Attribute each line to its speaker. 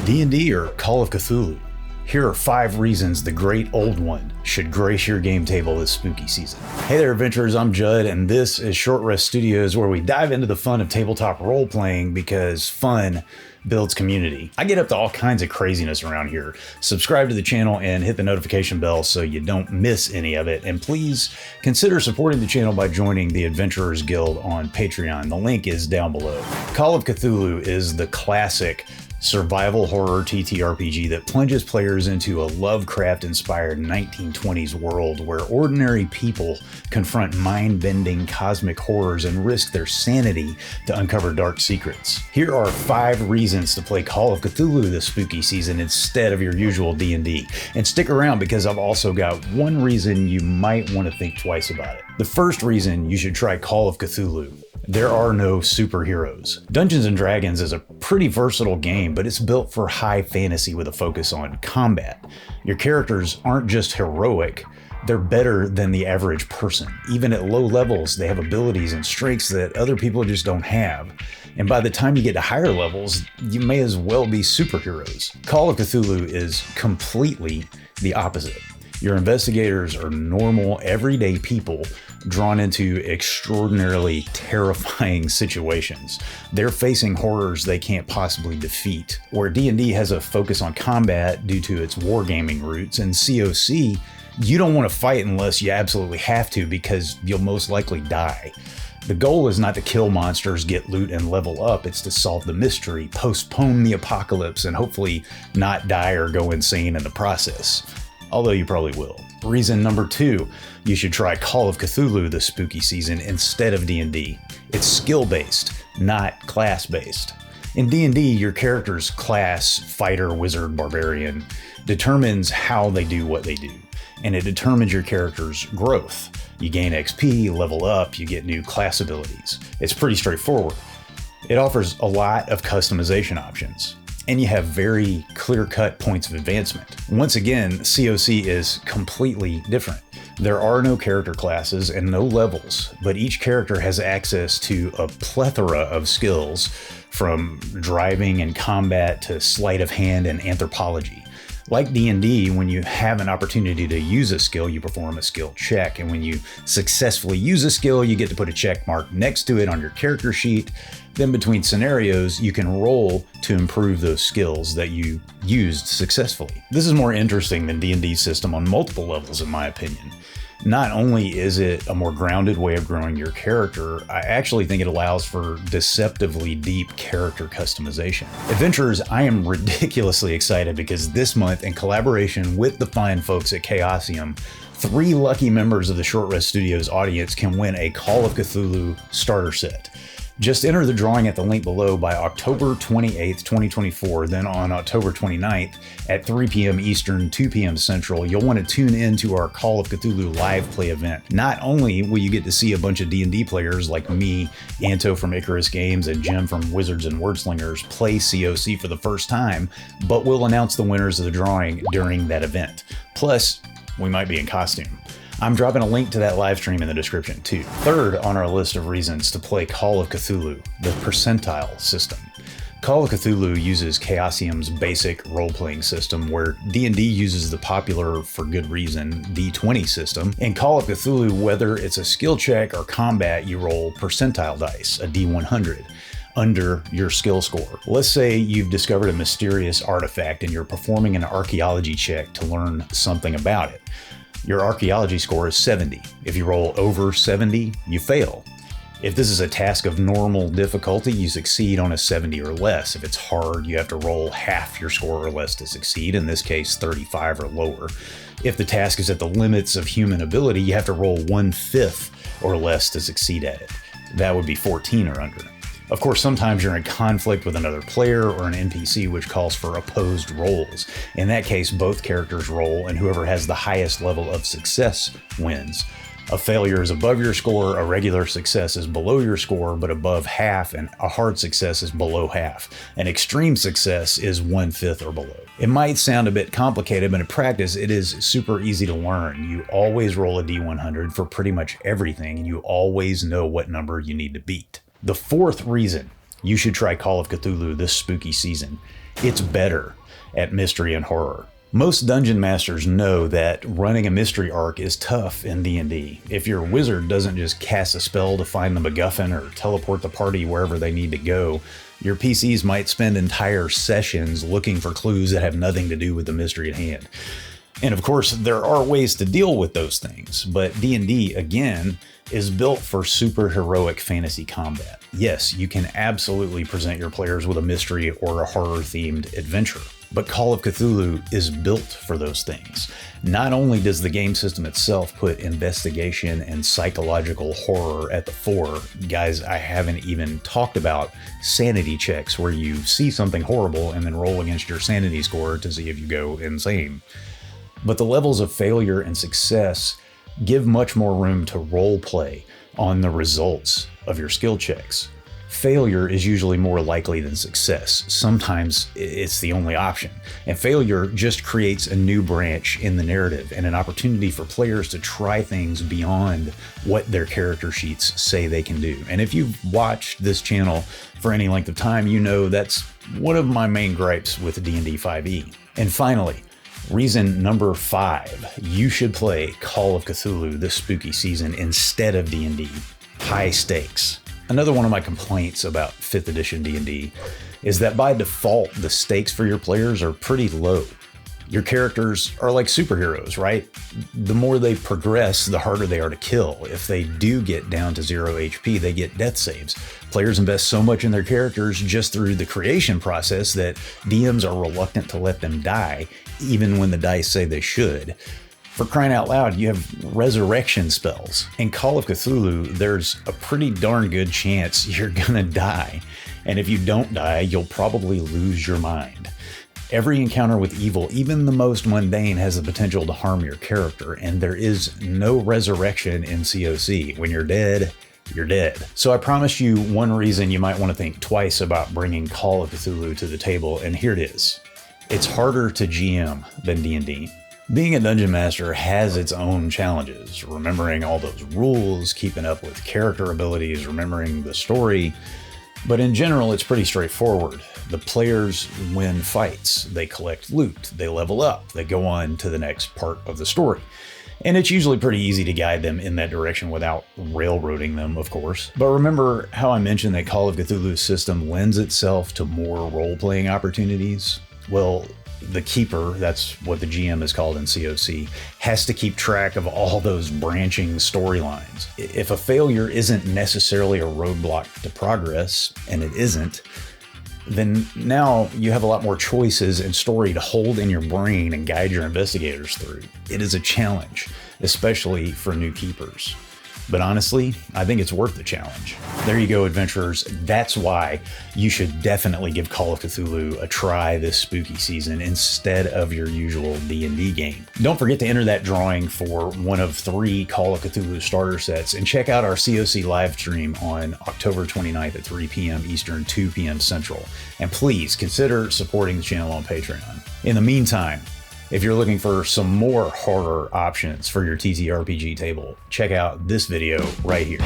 Speaker 1: D&D or Call of Cthulhu? Here are 5 reasons the great old one should grace your game table this spooky season. Hey there, adventurers, I'm Judd, and this is Short Rest Studios, where we dive into the fun of tabletop role-playing because fun builds community. I get up to all kinds of craziness around here. Subscribe to the channel and hit the notification bell so you don't miss any of it. And please consider supporting the channel by joining the Adventurers Guild on Patreon. The link is down below. Call of Cthulhu is the classic survival horror TTRPG that plunges players into a Lovecraft-inspired 1920s world where ordinary people confront mind-bending cosmic horrors and risk their sanity to uncover dark secrets. Here are 5 reasons to play Call of Cthulhu this spooky season instead of your usual D&D. And stick around because I've also got one reason you might want to think twice about it. The first reason you should try Call of Cthulhu: there are no superheroes. Dungeons & Dragons is a pretty versatile game, but it's built for high fantasy with a focus on combat. Your characters aren't just heroic, they're better than the average person. Even at low levels, they have abilities and strengths that other people just don't have. And by the time you get to higher levels, you may as well be superheroes. Call of Cthulhu is completely the opposite. Your investigators are normal, everyday people drawn into extraordinarily terrifying situations. They're facing horrors they can't possibly defeat. Where D&D has a focus on combat due to its wargaming roots, and COC, you don't want to fight unless you absolutely have to because you'll most likely die. The goal is not to kill monsters, get loot, and level up. It's to solve the mystery, postpone the apocalypse, and hopefully not die or go insane in the process. Although you probably will. Reason number 2, you should try Call of Cthulhu this spooky season instead of D&D. It's skill-based, not class-based. In D&D, your character's class, fighter, wizard, barbarian, determines how they do what they do, and it determines your character's growth. You gain XP, level up, you get new class abilities. It's pretty straightforward. It offers a lot of customization options, and you have very clear-cut points of advancement. Once again, COC is completely different. There are no character classes and no levels, but each character has access to a plethora of skills, from driving and combat to sleight of hand and anthropology. Like D&D, when you have an opportunity to use a skill, you perform a skill check, and when you successfully use a skill, you get to put a check mark next to it on your character sheet. Then between scenarios, you can roll to improve those skills that you used successfully. This is more interesting than D&D's system on multiple levels, in my opinion. Not only is it a more grounded way of growing your character, I actually think it allows for deceptively deep character customization. Adventurers, I am ridiculously excited because this month, in collaboration with the fine folks at Chaosium, 3 lucky members of the Short Rest Studios audience can win a Call of Cthulhu starter set. Just enter the drawing at the link below by October 28th, 2024. Then on October 29th at 3 p.m. Eastern, 2 p.m. Central, you'll want to tune in to our Call of Cthulhu live play event. Not only will you get to see a bunch of D&D players like me, Anto from Icarus Games, and Jim from Wizards and Wordslingers play COC for the first time, but we'll announce the winners of the drawing during that event. Plus, we might be in costume. I'm dropping a link to that live stream in the description too. Third on our list of reasons to play Call of Cthulhu, the percentile system. Call of Cthulhu uses Chaosium's basic role-playing system, where D&D uses the popular, for good reason, D20 system. In Call of Cthulhu, whether it's a skill check or combat, you roll percentile dice, a D100. Under your skill score. Let's say you've discovered a mysterious artifact and you're performing an archaeology check to learn something about it. Your archaeology score is 70. If you roll over 70, you fail. If this is a task of normal difficulty, you succeed on a 70 or less. If it's hard, you have to roll half your score or less to succeed, in this case 35 or lower. If the task is at the limits of human ability, you have to roll 1/5 or less to succeed at it. That would be 14 or under. Of course, sometimes you're in conflict with another player or an NPC, which calls for opposed rolls. In that case, both characters roll, and whoever has the highest level of success wins. A failure is above your score, a regular success is below your score, but above half, and a hard success is below half. An extreme success is 1/5 or below. It might sound a bit complicated, but in practice, it is super easy to learn. You always roll a D100 for pretty much everything, and you always know what number you need to beat. The fourth reason you should try Call of Cthulhu this spooky season It's better at mystery and horror. Most dungeon masters know that running a mystery arc is tough in D&D. If your wizard doesn't just cast a spell to find the MacGuffin or teleport the party wherever they need to go, your PCs might spend entire sessions looking for clues that have nothing to do with the mystery at hand. And of course, there are ways to deal with those things, but D&D, again, is built for superheroic fantasy combat. Yes, you can absolutely present your players with a mystery or a horror-themed adventure. But Call of Cthulhu is built for those things. Not only does the game system itself put investigation and psychological horror at the fore, guys, I haven't even talked about sanity checks where you see something horrible and then roll against your sanity score to see if you go insane. But the levels of failure and success give much more room to role play on the results of your skill checks. Failure is usually more likely than success. Sometimes it's the only option. And failure just creates a new branch in the narrative and an opportunity for players to try things beyond what their character sheets say they can do. And if you've watched this channel for any length of time, you know that's one of my main gripes with D&D 5e. And finally, reason number 5, you should play Call of Cthulhu this spooky season instead of D&D. High stakes. Another one of my complaints about 5th edition D&D is that by default, the stakes for your players are pretty low. Your characters are like superheroes, right? The more they progress, the harder they are to kill. If they do get down to 0 HP, they get death saves. Players invest so much in their characters just through the creation process that DMs are reluctant to let them die, even when the dice say they should. For crying out loud, you have resurrection spells. In Call of Cthulhu, there's a pretty darn good chance you're gonna die. And if you don't die, you'll probably lose your mind. Every encounter with evil, even the most mundane, has the potential to harm your character, and there is no resurrection in COC. When you're dead, you're dead. So I promised you one reason you might want to think twice about bringing Call of Cthulhu to the table, and here it is. It's harder to GM than D&D. Being a dungeon master has its own challenges, remembering all those rules, keeping up with character abilities, remembering the story, but in general, it's pretty straightforward. The players win fights, they collect loot, they level up, they go on to the next part of the story. And it's usually pretty easy to guide them in that direction without railroading them, of course. But remember how I mentioned that Call of Cthulhu's system lends itself to more role-playing opportunities? Well, the keeper, that's what the GM is called in COC, has to keep track of all those branching storylines. If a failure isn't necessarily a roadblock to progress, and it isn't, then now you have a lot more choices and story to hold in your brain and guide your investigators through. It is a challenge, especially for new keepers. But honestly, I think it's worth the challenge. There you go, adventurers. That's why you should definitely give Call of Cthulhu a try this spooky season instead of your usual D&D game. Don't forget to enter that drawing for one of 3 Call of Cthulhu starter sets, and check out our COC live stream on October 29th at 3 p.m. Eastern, 2 p.m. Central. And please consider supporting the channel on Patreon. In the meantime, if you're looking for some more horror options for your TTRPG table, check out this video right here.